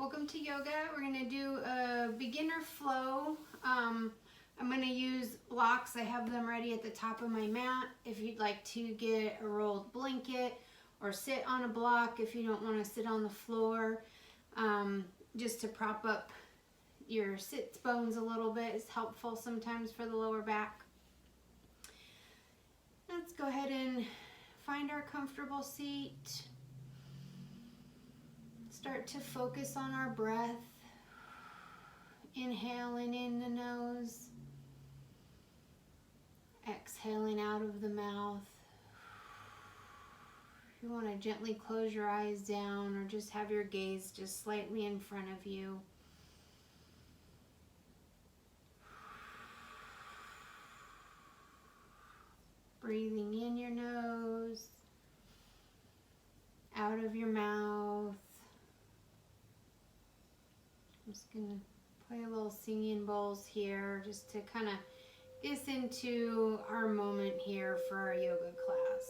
Welcome to yoga. We're going to do a beginner flow. I'm going to use blocks. I have them ready at the top of my mat. If you'd like to get a rolled blanket or sit on a block if you don't want to sit on the floor, just to prop up your sit bones a little bit is helpful sometimes for the lower back. Let's go ahead and find our comfortable seat. Start to focus on our breath. Inhaling in the nose. Exhaling out of the mouth. You want to gently close your eyes down or just have your gaze just slightly in front of you. Breathing in your nose, out of your mouth. I'm just going to play a little singing bowls here just to kind of get us into our moment here for our yoga class.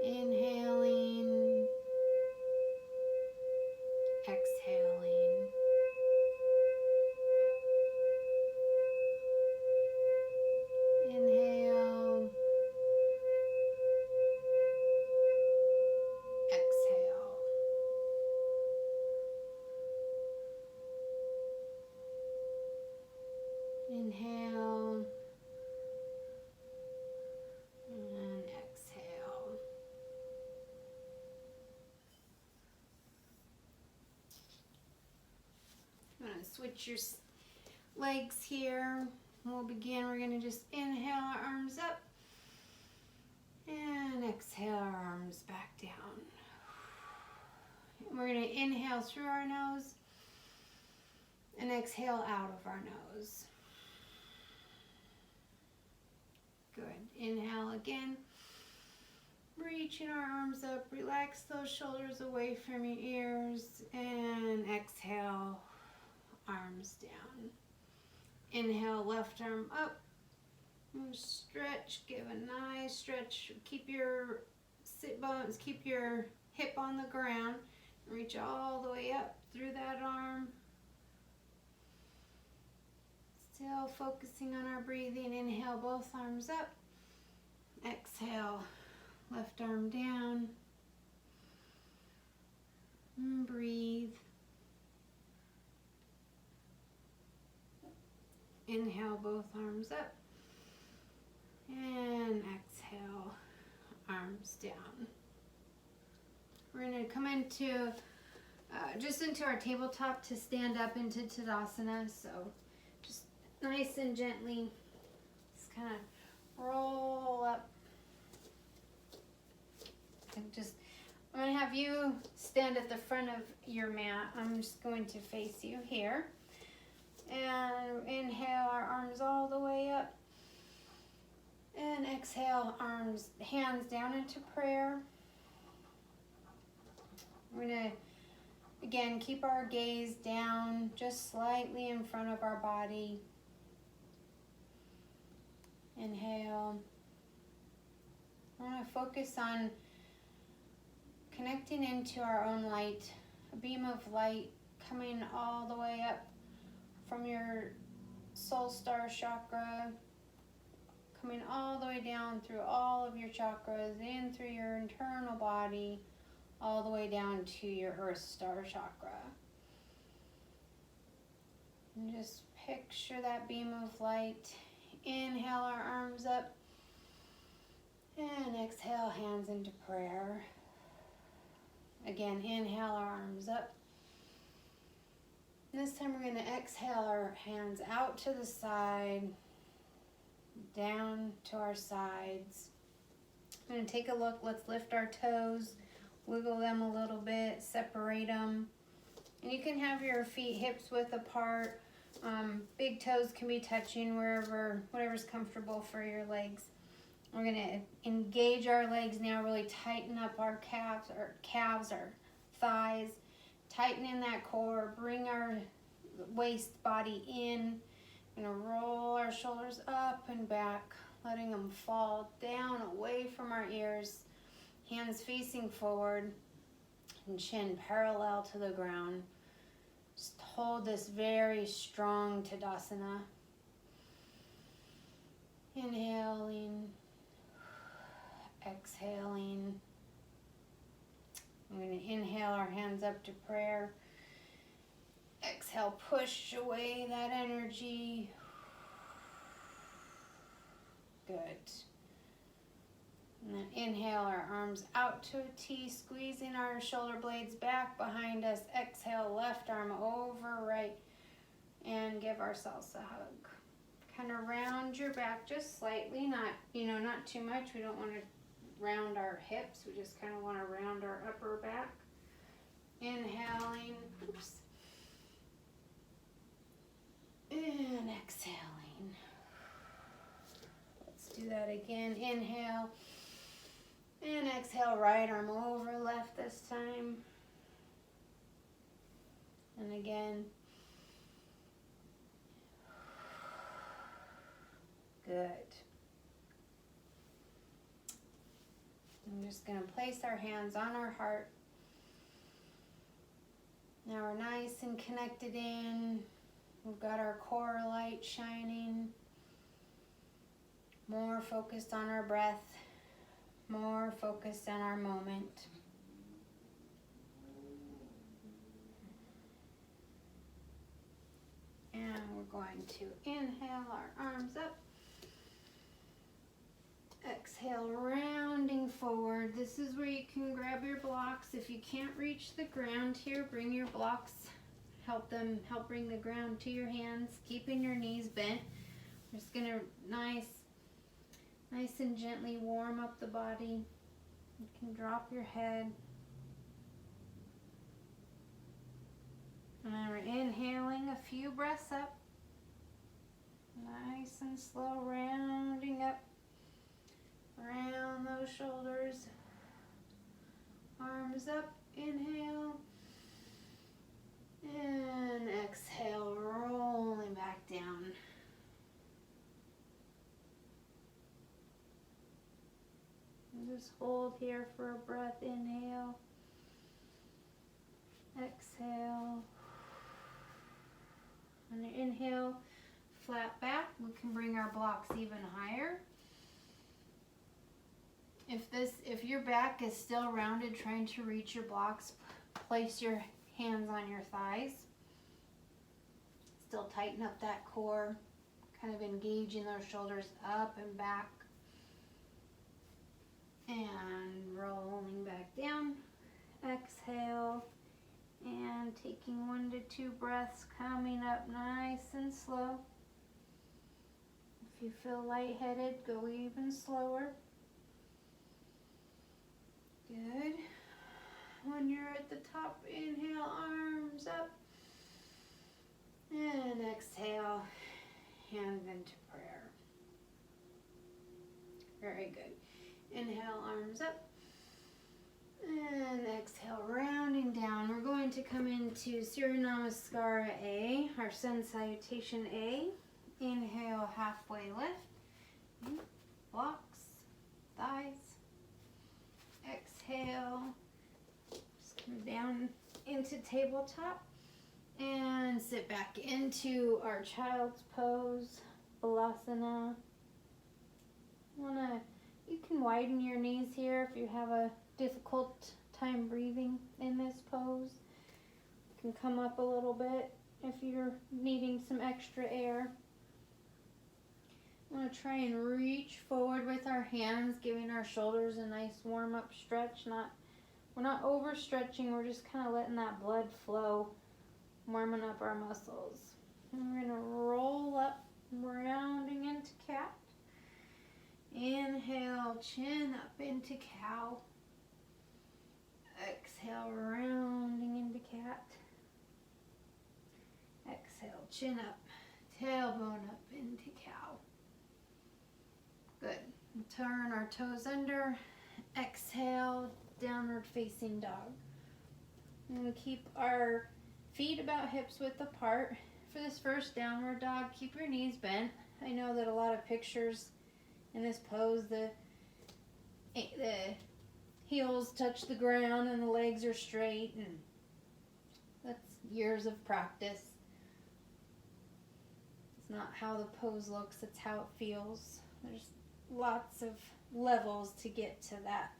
Inhaling, exhaling. Inhale, exhale. Inhale and exhale. I'm going to switch your legs here. We'll begin. We're going to just inhale our arms up and exhale our arms back down. And we're going to inhale through our nose and exhale out of our nose. Good. Inhale again. Reaching our arms up. Relax those shoulders away from your ears. And exhale, arms down. Inhale, left arm up. Stretch. Give a nice stretch. Keep your sit bones, keep your hip on the ground. Reach all the way up through that arm. Still focusing on our breathing. Inhale, both arms up. Exhale, left arm down. And breathe. Inhale, both arms up. And exhale, arms down. We're going to come into, just into our tabletop to stand up into Tadasana. So just nice and gently, just kind of roll up. And I'm going to have you stand at the front of your mat. I'm just going to face you here. And inhale, our arms all the way up. And exhale, hands down into prayer. We're going to, again, keep our gaze down just slightly in front of our body. Inhale. I want to focus on connecting into our own light, a beam of light coming all the way up from your soul star chakra, coming all the way down through all of your chakras, in through your internal body, all the way down to your earth star chakra. And just picture that beam of light. Inhale our arms up and exhale, hands into prayer. Again, inhale our arms up. This time we're going to exhale our hands out to the side, down to our sides. I'm going to take a look. Let's lift our toes, wiggle them a little bit, separate them. And you can have your feet hips width apart. Big toes can be touching whatever's comfortable for your legs. We're going to engage our legs now, really tighten up our calves, our thighs. Tighten in that core, bring our waist body in. We're going to roll our shoulders up and back, letting them fall down away from our ears. Hands facing forward. and chin parallel to the ground. Just hold this very strong Tadasana. Inhaling, exhaling. We're going to inhale our hands up to prayer. Exhale, push away that energy. Good. And then inhale our arms out to a T, squeezing our shoulder blades back behind us. Exhale, left arm over right, and give ourselves a hug. Kind of round your back just slightly, not too much. We don't want to round our hips. We just kind of want to round our upper back. Inhaling, oops. And exhaling. Let's do that again. Inhale. And exhale, right arm over left this time. And again. Good. I'm just going to place our hands on our heart. Now we're nice and connected in. We've got our core light shining. More focused on our breath. More focused on our moment. And we're going to inhale our arms up. Exhale, rounding forward. This is where you can grab your blocks. If you can't reach the ground here, bring your blocks. Help bring the ground to your hands, keeping your knees bent. We're just gonna nice and gently warm up the body. You can drop your head. And then we're inhaling a few breaths up. Nice and slow, rounding up. Round those shoulders. Arms up, inhale. And exhale, rolling back down. And just hold here for a breath. Inhale. Exhale. On the inhale, flat back. We can bring our blocks even higher. If your back is still rounded, trying to reach your blocks, place your hands on your thighs. Still tighten up that core, kind of engaging those shoulders up and back. And rolling back down. Exhale. And taking 1 to 2 breaths, coming up nice and slow. If you feel lightheaded, go even slower. Good. When you're at the top, inhale, arms up. And exhale, hands into prayer. Very good. Inhale, arms up. And exhale, rounding down. We're going to come into Surya Namaskara A, our Sun Salutation A. Inhale, halfway lift. Blocks, thighs. Exhale, just come down into tabletop and sit back into our child's pose, Balasana. You can widen your knees here if you have a difficult time breathing in this pose. You can come up a little bit if you're needing some extra air. I'm going to try and reach forward with our hands, giving our shoulders a nice warm up stretch. We're not overstretching, we're just kind of letting that blood flow, warming up our muscles. And we're going to roll up, rounding into cat. Inhale, chin up into cow. Exhale, rounding into cat. Exhale, chin up, tailbone up into cow. Good. Turn our toes under. Exhale, downward facing dog. And we keep our feet about hips width apart. For this first downward dog, keep your knees bent. I know that a lot of pictures in this pose, the heels touch the ground and the legs are straight, and that's years of practice. It's not how the pose looks, it's how it feels. There's lots of levels to get to that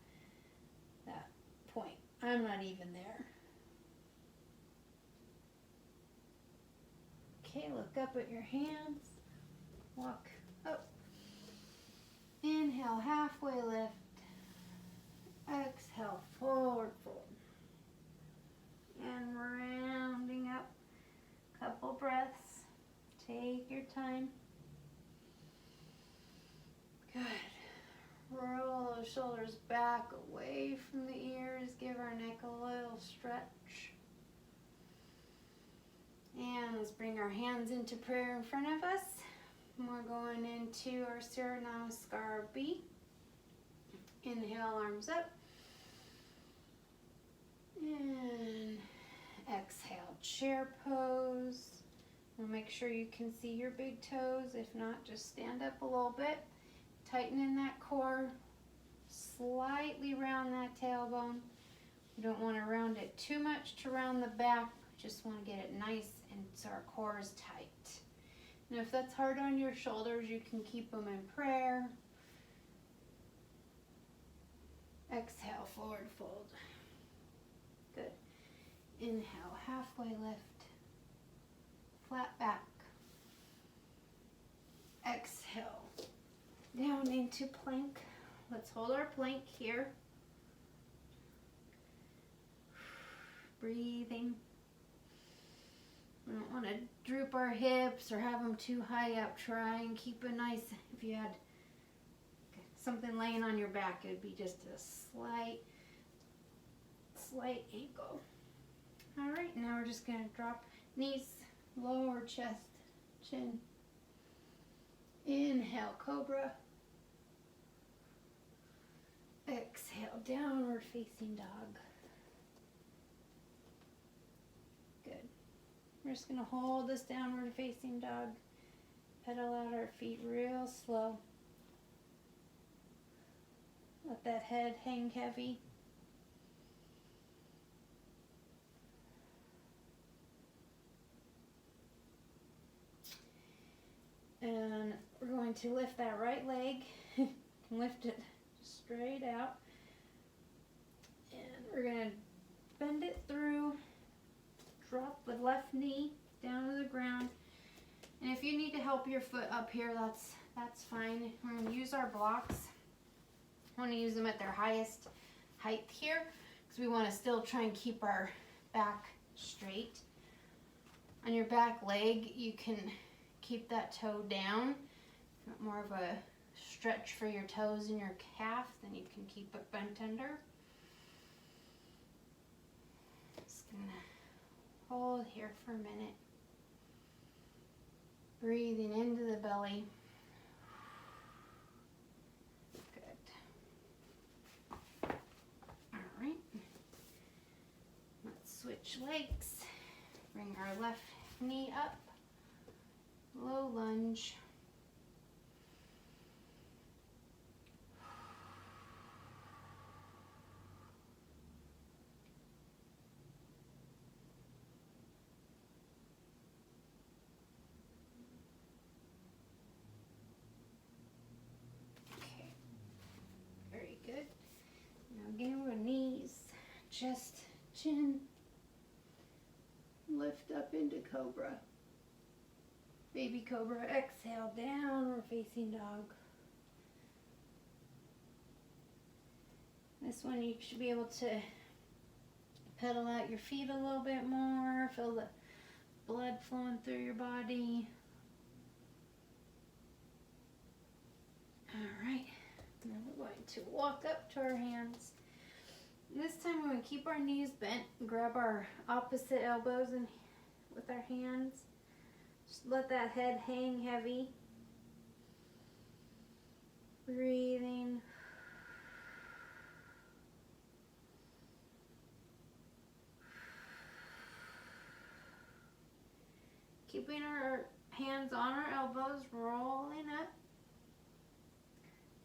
point. I'm not even there. Okay, look up at your hands. Walk up. Inhale, halfway lift. Exhale, forward fold. And rounding up. Couple breaths. Take your time. Good. Roll those shoulders back away from the ears. Give our neck a little stretch. And let's bring our hands into prayer in front of us. We're going into our Surya Namaskar B. Inhale, arms up. And exhale, chair pose. We'll make sure you can see your big toes. If not, just stand up a little bit. Tighten in that core. Slightly round that tailbone. You don't want to round it too much to round the back. Just want to get it nice and so our core is tight. And if that's hard on your shoulders, you can keep them in prayer. Exhale, forward fold. Good. Inhale, halfway lift. Flat back. Exhale, down into plank. Let's hold our plank here. Breathing. We don't want to droop our hips or have them too high up. Try and keep a nice, if you had something laying on your back, it would be just a slight angle. All right, now we're just going to drop knees, lower chest, chin. Inhale, cobra. Exhale, downward facing dog. Good. We're just going to hold this downward facing dog. Pedal out our feet real slow. Let that head hang heavy. And we're going to lift that right leg. Lift it straight out. And we're going to bend it through. Drop the left knee down to the ground. And if you need to help your foot up here, that's fine. We're going to use our blocks. I want to use them at their highest height here because we want to still try and keep our back straight. On your back leg, you can keep that toe down. More of a stretch for your toes and your calf, then you can keep it bent under. Just gonna hold here for a minute. Breathing into the belly. Good. All right. Let's switch legs. Bring our left knee up. Low lunge. Okay, very good. Now again, we're knees, chest, chin. Lift up into cobra. Baby cobra, exhale, downward facing dog. This one you should be able to pedal out your feet a little bit more, feel the blood flowing through your body. All right, now we're going to walk up to our hands. This time we're going to keep our knees bent, grab our opposite elbows and with our hands. Just let that head hang heavy. Breathing. Keeping our hands on our elbows, rolling up.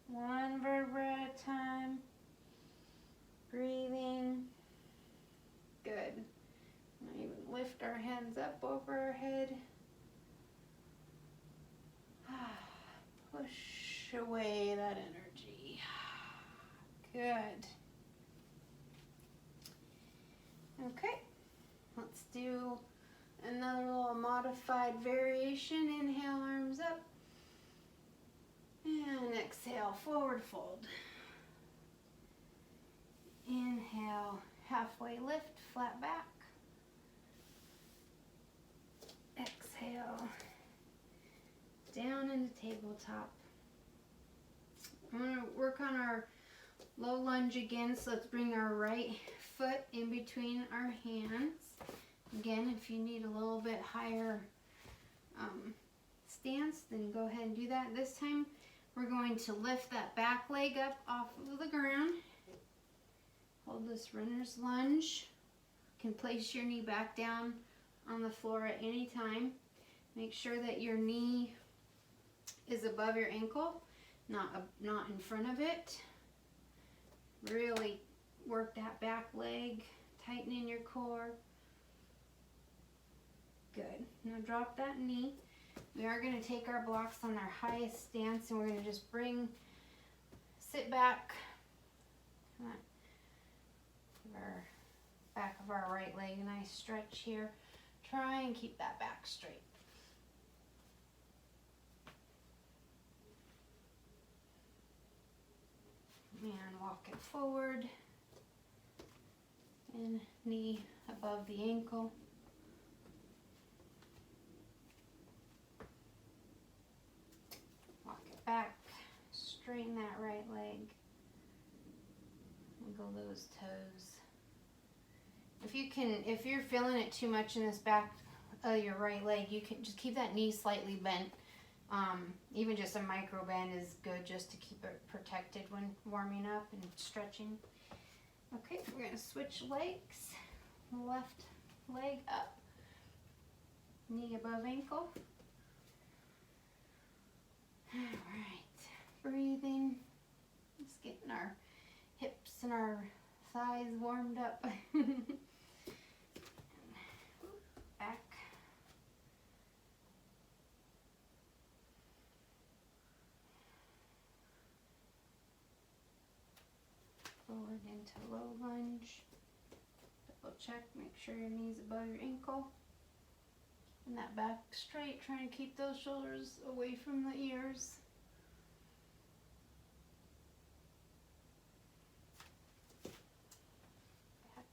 One vertebra at a time. hands up over our head. Push away that energy. Good. Okay, let's do another little modified variation. Inhale, arms up. And exhale, forward fold. Inhale, halfway lift, flat back. Exhale, down into tabletop. I'm going to work on our low lunge again, so let's bring our right foot in between our hands. Again, if you need a little bit higher stance, then go ahead and do that. This time, we're going to lift that back leg up off of the ground. Hold this runner's lunge. You can place your knee back down on the floor at any time. Make sure that your knee is above your ankle, not in front of it. Really work that back leg, tighten in your core. Good. Now drop that knee. We are going to take our blocks on our highest stance, and we're going to just sit back. Come on. Give our back of our right leg a nice stretch here. Try and keep that back straight. And walk it forward. And knee above the ankle. Walk it back. Straighten that right leg. Wiggle those toes. If you're feeling it too much in this back of your right leg, you can just keep that knee slightly bent. Even just a micro bend is good, just to keep it protected when warming up and stretching. Okay, we're going to switch legs. Left leg up, knee above ankle. All right, breathing. Just getting our hips and our thighs warmed up. Back. Forward into low lunge. Double check, make sure your knee's above your ankle. And that back straight, trying to keep those shoulders away from the ears. Back.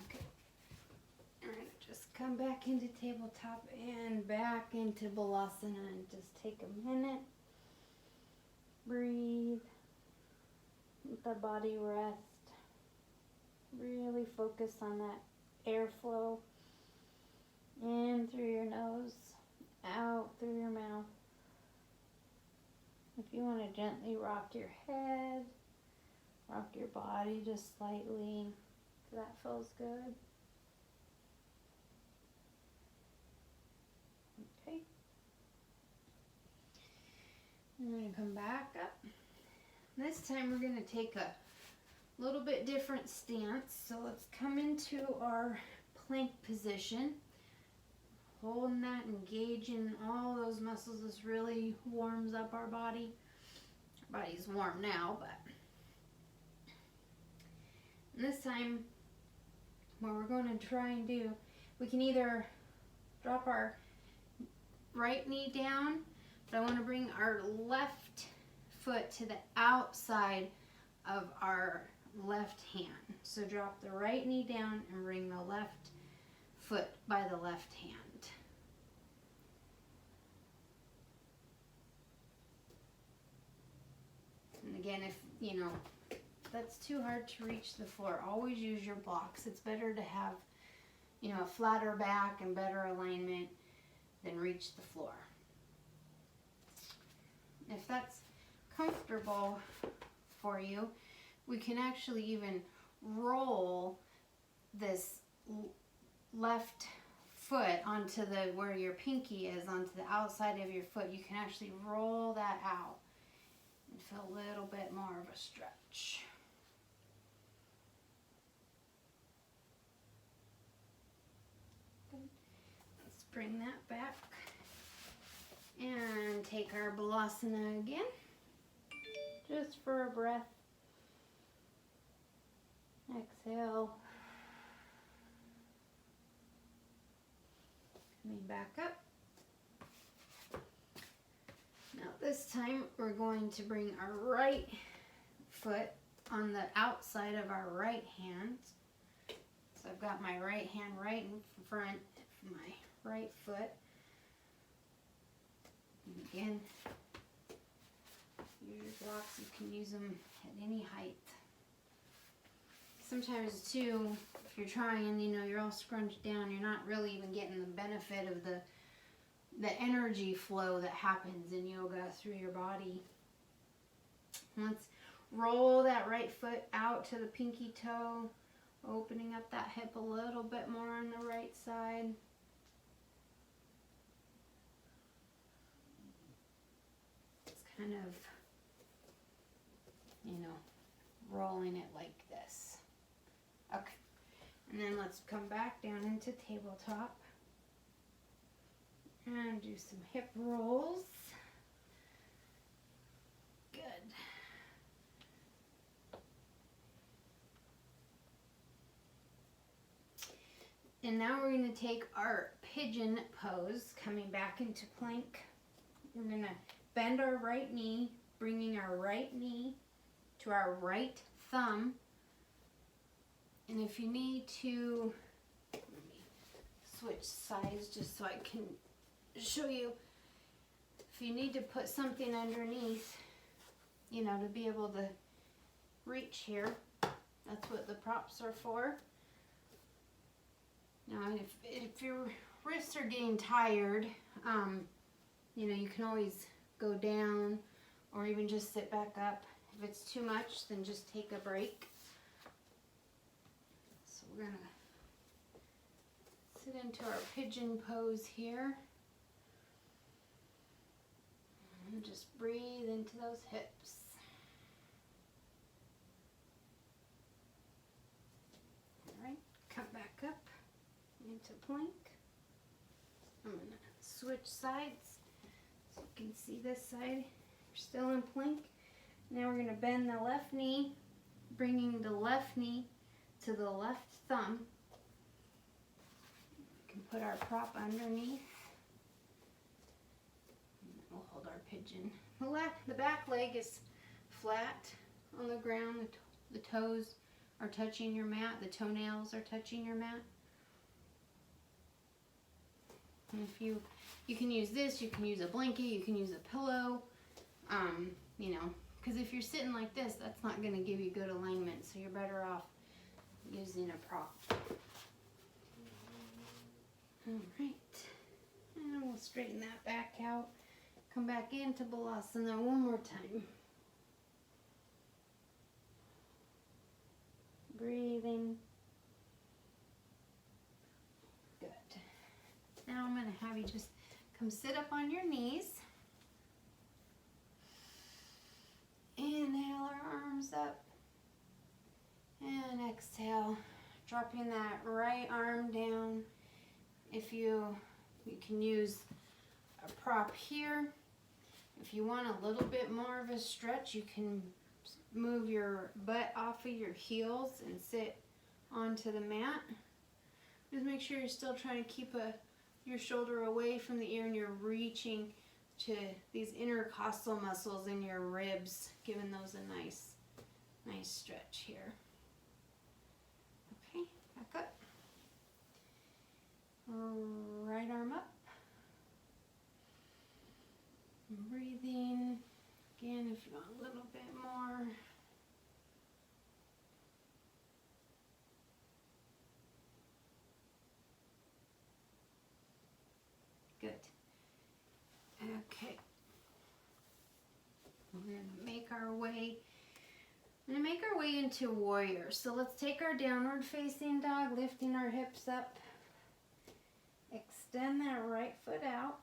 Okay. All right, just come back into tabletop and back into Balasana, and just take a minute. Breathe. Let the body rest. Really focus on that airflow in through your nose, out through your mouth. If you want to gently rock your head, rock your body just slightly, that feels good. Okay. I'm going to come back up. This time we're going to take a little bit different stance. So let's come into our plank position. Holding that, engaging all those muscles. This really warms up our body. Our body's warm now, but this time what we're going to try and do, we can either drop our right knee down, but I want to bring our left foot to the outside of our left hand. So drop the right knee down and bring the left foot by the left hand. And again, if that's too hard to reach the floor, always use your blocks. It's better to have a flatter back and better alignment than reach the floor. If that's comfortable for you, we can actually even roll this left foot onto where your pinky is, onto the outside of your foot. You can actually roll that out and feel a little bit more of a stretch. Good. Let's bring that back and take our Balasana again, just for a breath. Exhale. Coming back up. Now this time we're going to bring our right foot on the outside of our right hand. So I've got my right hand right in front of my right foot. And again, use your blocks. You can use them at any height. Sometimes too, if you're trying, you know, you're all scrunched down, you're not really even getting the benefit of the energy flow that happens in yoga through your body. Let's roll that right foot out to the pinky toe, opening up that hip a little bit more on the right side. It's kind of, you know, rolling it like this. Okay, and then let's come back down into tabletop and do some hip rolls. Good. And now we're going to take our pigeon pose, coming back into plank. We're going to bend our right knee, bringing our right knee to our right thumb. And if you need to, let me switch sides just so I can show you. If you need to put something underneath, you know, to be able to reach here, that's what the props are for. Now, if your wrists are getting tired, you know, you can always go down or even just sit back up. If it's too much, then just take a break. So we're gonna sit into our pigeon pose here. And just breathe into those hips. All right, come back up into plank. I'm gonna switch sides so you can see this side. You're still in plank. Now we're gonna bend the left knee, bringing the left knee to the left thumb. We can put our prop underneath. And then we'll hold our pigeon. The back leg is flat on the ground. The toes are touching your mat. The toenails are touching your mat. And if you can use this, you can use a blanket, you can use a pillow, you know, because if you're sitting like this, that's not going to give you good alignment, so you're better off using a prop. All right, and we'll straighten that back out. Come back into Balasana one more time. Breathing. Good. Now I'm going to have you just come sit up on your knees. Inhale our arms up. And exhale, dropping that right arm down. If you can use a prop here. If you want a little bit more of a stretch, you can move your butt off of your heels and sit onto the mat. Just make sure you're still trying to keep your shoulder away from the ear and you're reaching to these intercostal muscles in your ribs, giving those a nice stretch here. Okay, back up. Right arm up. Breathing. Again, if you want a little bit more. Good. Okay. We're going to make our way. I'm going to make our way into warrior. So let's take our downward facing dog, lifting our hips up. Extend that right foot out.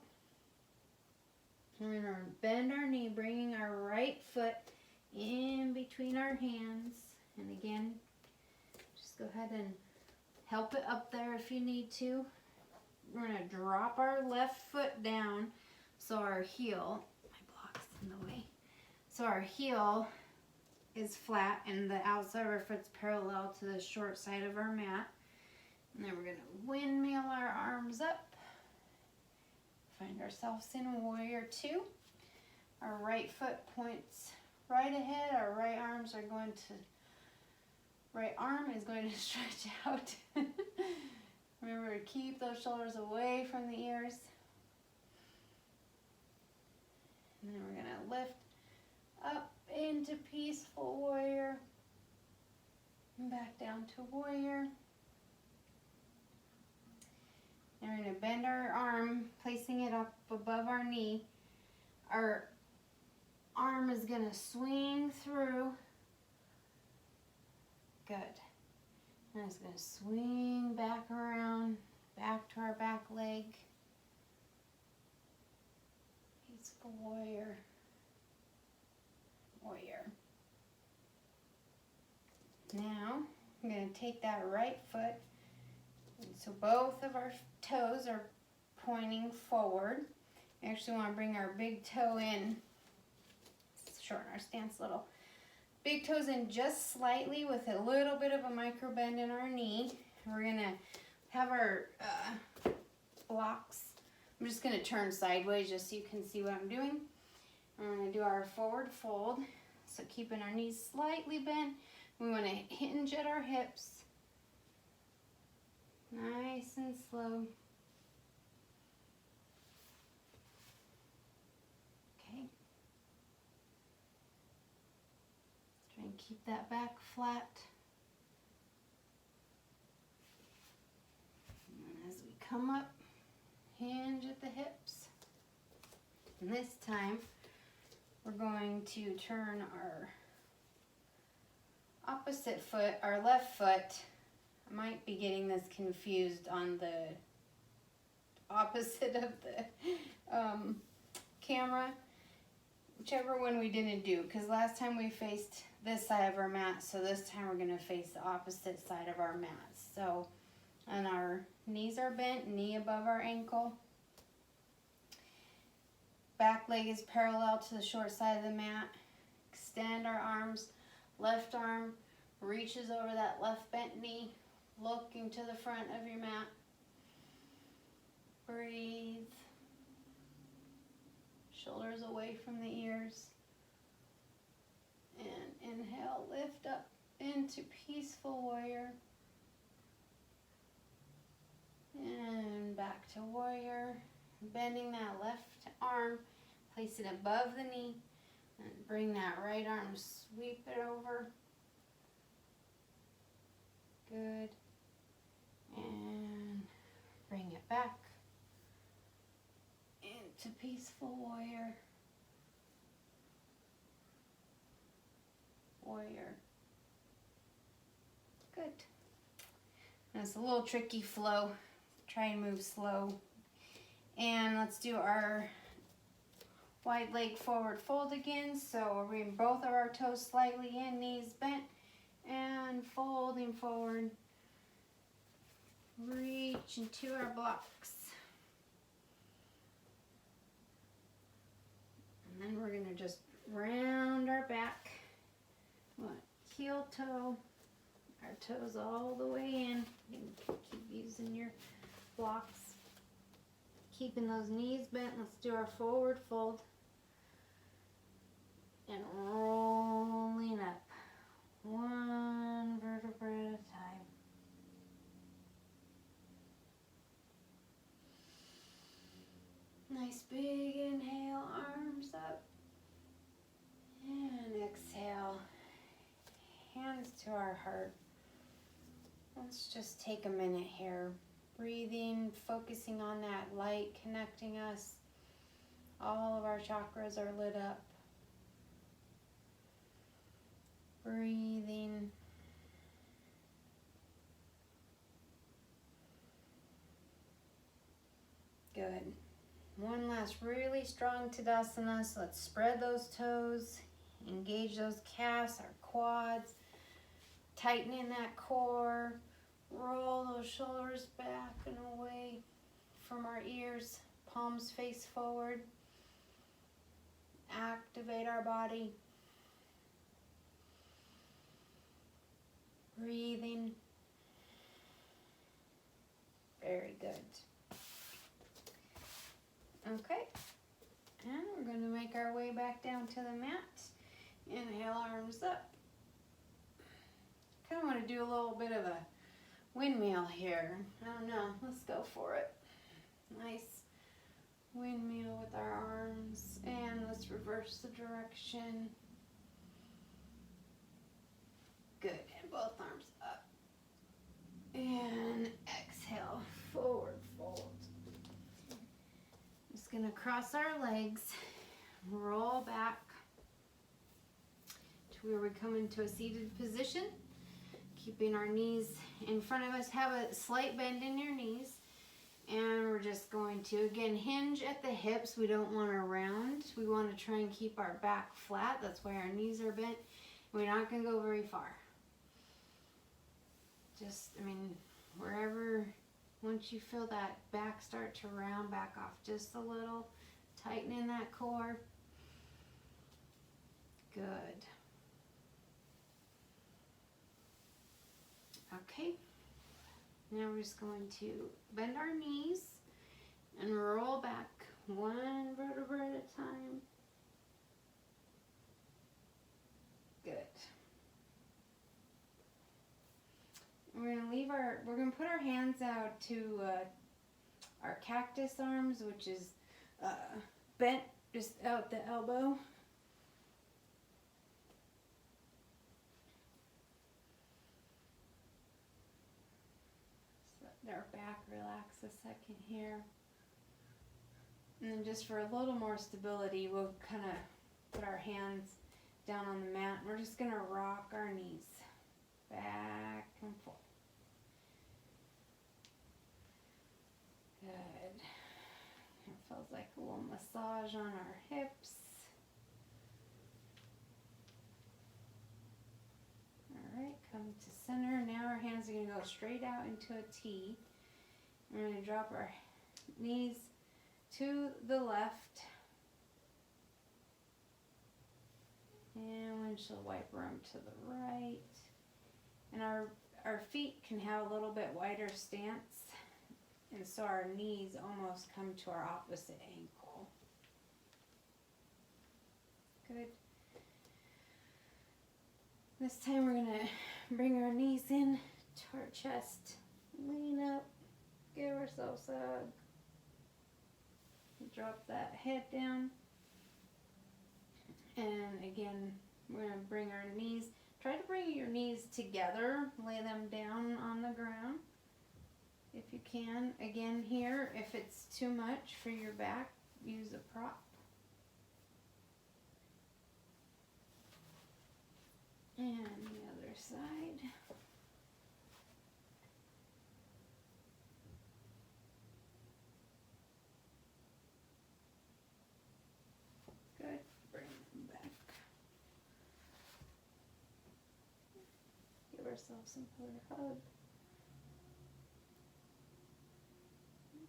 We're gonna bend our knee, bringing our right foot in between our hands. And again, just go ahead and help it up there if you need to. We're gonna drop our left foot down so our heel, my block's in the way, so our heel is flat and the outside of our foot's parallel to the short side of our mat. And then we're gonna windmill our arms up. Find ourselves in warrior two. Our right foot points right ahead. Our right arm is going to stretch out. Remember to keep those shoulders away from the ears. And then we're gonna lift up into peaceful warrior. And back down to warrior. And we're going to bend our arm, placing it up above our knee. Our arm is going to swing through. Good. And it's going to swing back around, back to our back leg. Peaceful warrior. Warrior. Now, I'm going to take that right foot. So both of our toes are pointing forward. We actually want to bring our big toe in, shorten our stance a little. Big toes in just slightly with a little bit of a micro bend in our knee. We're going to have our blocks. I'm just going to turn sideways just so you can see what I'm doing. We're going to do our forward fold. So keeping our knees slightly bent. We want to hinge at our hips. Nice and slow. Okay. Try and keep that back flat. And as we come up, hinge at the hips. And this time, we're going to turn our opposite foot, our left foot. I might be getting this confused on the opposite of the camera, whichever one we didn't do, because last time we faced this side of our mat, so this time we're going to face the opposite side of our mat. So, and our knees are bent, knee above our ankle. Back leg is parallel to the short side of the mat. Extend our arms, left arm reaches over that left bent knee. Looking to the front of your mat. Breathe. Shoulders away from the ears. And inhale, lift up into peaceful warrior. And back to warrior. Bending that left arm, place it above the knee. And bring that right arm, sweep it over. Good. And bring it back into peaceful warrior. Warrior. Good. Now it's a little tricky flow. Try and move slow. And let's do our wide leg forward fold again. So we're bringing both of our toes slightly in, knees bent, and folding forward. Reach into our blocks. And then we're going to just round our back. Heel toe. Our toes all the way in. You can keep using your blocks. Keeping those knees bent. Let's do our forward fold. And rolling up. One vertebra at a time. Nice big inhale, arms up. And exhale, hands to our heart. Let's just take a minute here. Breathing, focusing on that light connecting us. All of our chakras are lit up. Breathing. Good. one last really strong Tadasana. So let's spread those toes, engage those calves, our quads, tighten in that core, roll those shoulders back and away from our ears, palms face forward. Activate our body. Breathing. Very good. Okay. And we're going to make our way back down to the mat. Inhale, arms up. Kind of want to do a little bit of a windmill here. I don't know. Let's go for it. Nice windmill with our arms. And let's reverse the direction. Good. And both arms up. And exhale. Forward fold. Just going to cross our legs. Roll back to where we come into a seated position. Keeping our knees in front of us. Have a slight bend in your knees. And we're just going to, again, hinge at the hips. We don't want to round. We want to try and keep our back flat. That's why our knees are bent. We're not going to go very far. Just, wherever, once you feel that back start to round back off just a little. Tighten in that core. Good. Okay. Now we're just going to bend our knees and roll back one vertebra at a time. Good. We're going to put our hands out to our cactus arms, which is bent just out the elbow. Our back relax a second here. And then just for a little more stability, we'll kind of put our hands down on the mat. We're just going to rock our knees back and forth. Good. It feels like a little massage on our hips. Alright, come to center. Now our hands are going to go straight out into a T. We're going to drop our knees to the left. And windshield wiper them to the right. And our feet can have a little bit wider stance. And so our knees almost come to our opposite ankle. Good. This time we're going to bring our knees in to our chest. Lean up. Give ourselves a hug. Drop that head down. And again, we're going to bring our knees. Try to bring your knees together. Lay them down on the ground if you can. Again here, if it's too much for your back, use a prop. And the other side. Good. Bring them back. Give ourselves another hug.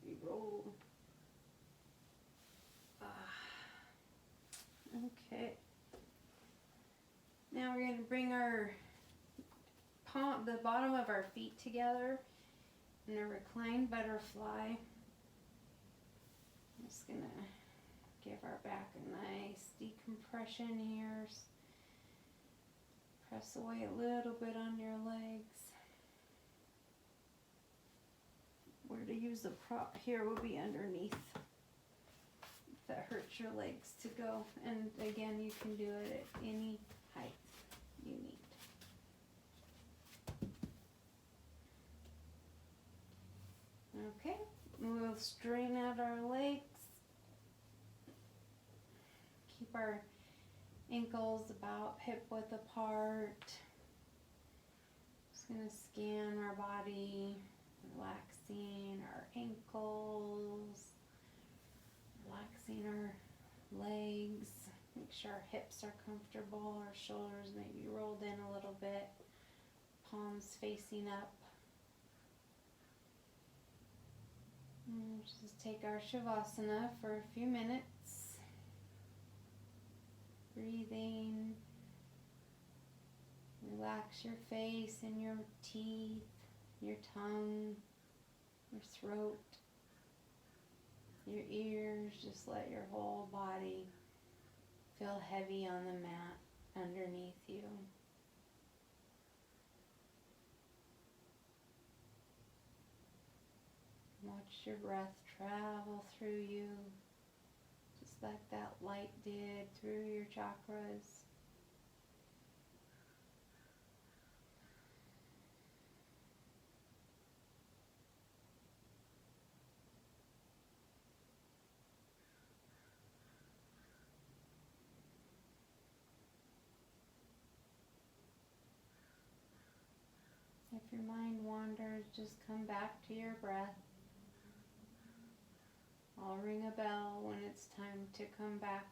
We roll. Okay. Now we're going to bring our the bottom of our feet together in a Recline Butterfly. I'm just going to give our back a nice decompression here. Press away a little bit on your legs. Where to use the prop here will be underneath. If that hurts your legs to go. And again, you can do it at any height you need. Okay, we'll straighten out our legs. Keep our ankles about hip width apart. Just going to scan our body, relaxing our ankles, Relaxing our legs. Make sure our hips are comfortable, our shoulders maybe rolled in a little bit, palms facing up. And just take our Shavasana for a few minutes. Breathing. Relax your face and your teeth, your tongue, your throat, your ears. Just let your whole body feel heavy on the mat underneath you. Watch your breath travel through you, just like that light did through your chakras. If your mind wanders, just come back to your breath. I'll ring a bell when it's time to come back.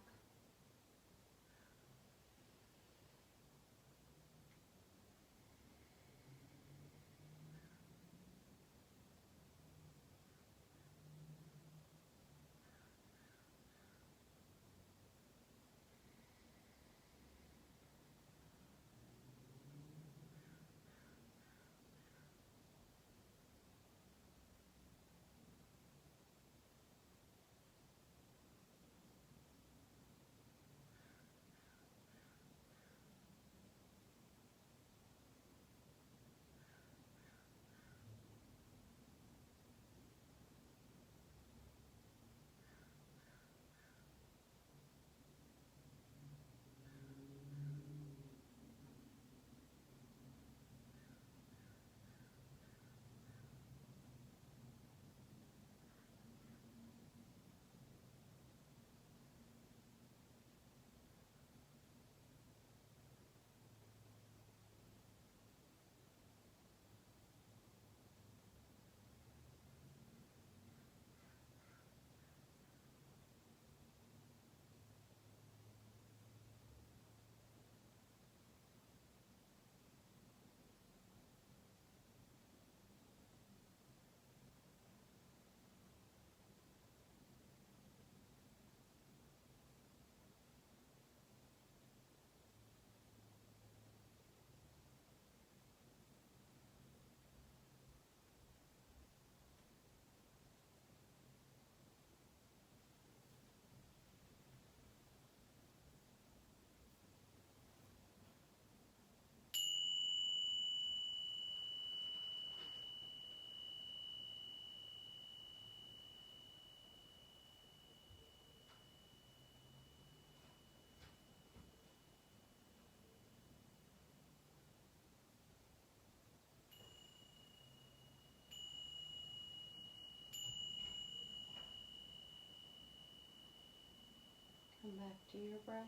Come back to your breath,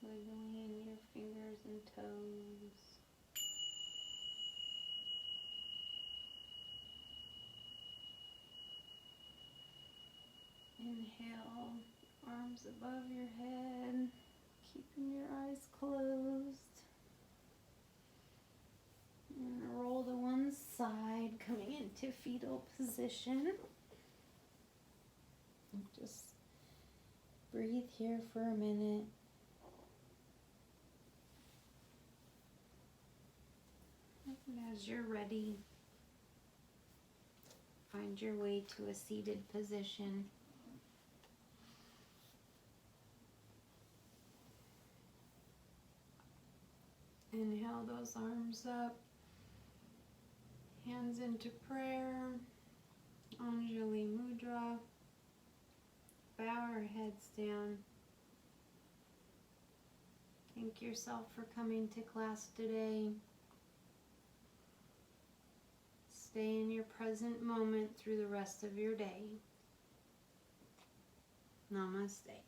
wiggling your fingers and toes. Inhale, arms above your head, keeping your eyes closed. And roll to one side, coming into fetal position. And just breathe here for a minute. And as you're ready, find your way to a seated position. Inhale those arms up, hands into prayer, Anjali Mudra. Bow our heads down. Thank yourself for coming to class today. Stay in your present moment through the rest of your day. Namaste.